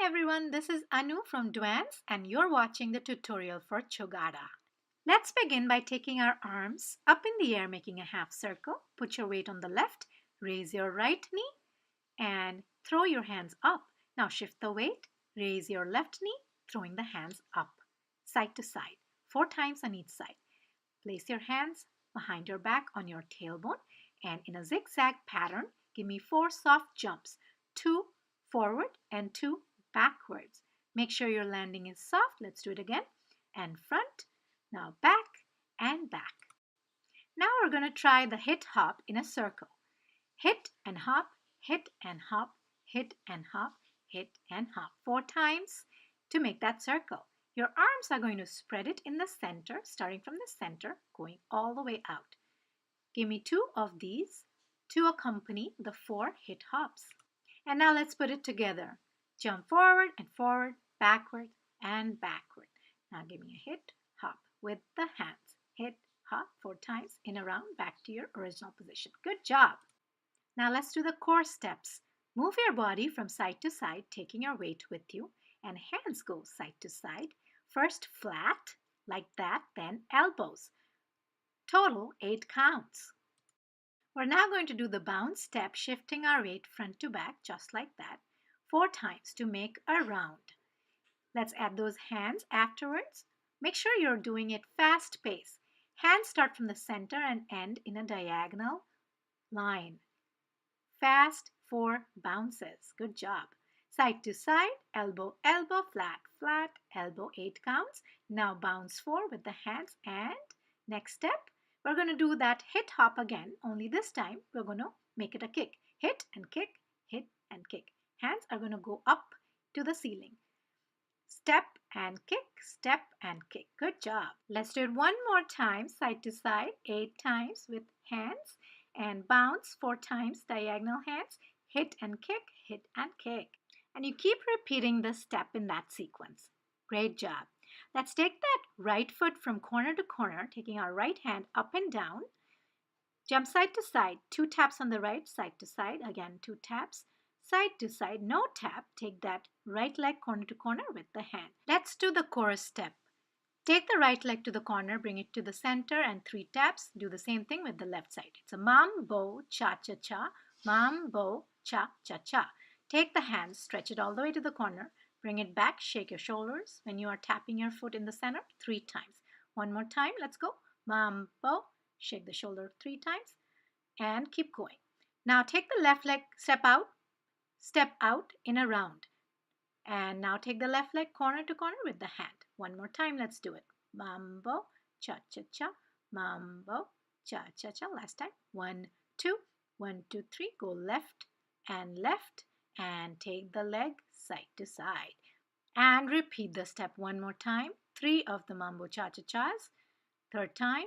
everyone, this is Anu from Dwance and you're watching the tutorial for Chogada. Let's begin by taking our arms up in the air, making a half circle. Put your weight on the left, raise your right knee and throw your hands up. Now shift the weight, raise your left knee, throwing the hands up, side to side, 4 times on each side. Place your hands behind your back on your tailbone and in a zigzag pattern, give me 4 soft jumps, 2 forward and 2 backwards. Make sure your landing is soft. Let's do it again. And front, now back and back. Now we're going to try the hit hop in a circle. Hit and hop, hit and hop, hit and hop, hit and hop. 4 times to make that circle. Your arms are going to spread it in the center, starting from the center, going all the way out. Give me 2 of these to accompany the 4 hit hops. And now let's put it together. Jump forward and forward, backward and backward. Now give me a hit, hop with the hands. Hit, hop 4 times in a round, back to your original position. Good job. Now let's do the core steps. Move your body from side to side, taking your weight with you, and hands go side to side. First flat, like that, then elbows. Total 8 counts. We're now going to do the bounce step, shifting our weight front to back, just like that, 4 times to make a round. Let's add those hands afterwards. Make sure you're doing it fast pace. Hands start from the center and end in a diagonal line. Fast 4 bounces. Good job. Side to side, elbow, elbow, flat, flat, elbow, 8 counts. Now bounce 4 with the hands and next step, we're going to do that hit hop again, only this time we're going to make it a kick. Hit and kick, hit and kick. Hands are going to go up to the ceiling. Step and kick, step and kick. Good job. Let's do it one more time, side to side, 8 times with hands and bounce 4 times, diagonal hands, hit and kick, hit and kick. And you keep repeating this step in that sequence. Great job. Let's take that right foot from corner to corner, taking our right hand up and down. Jump side to side, 2 taps on the right, side to side, again 2 taps. Side to side, no tap. Take that right leg corner to corner with the hand. Let's do the chorus step. Take the right leg to the corner, bring it to the center and 3 taps. Do the same thing with the left side. It's a mambo, cha-cha-cha, mambo, cha-cha-cha. Take the hands, stretch it all the way to the corner. Bring it back, shake your shoulders when you are tapping your foot in the center 3 times. One more time, let's go. Mambo, shake the shoulder 3 times and keep going. Now take the left leg, step out in a round. And now take the left leg corner to corner with the hand. One more time, let's do it. Mambo, cha-cha-cha, mambo, cha-cha-cha. Last time. 1, 2, 1, 2, 3. Go left and take the leg side to side. And repeat the step one more time. 3 of the mambo cha-cha-chas. 3rd time.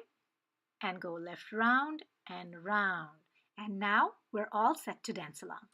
And go left round and round. And now we're all set to dance along.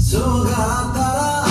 Chogada,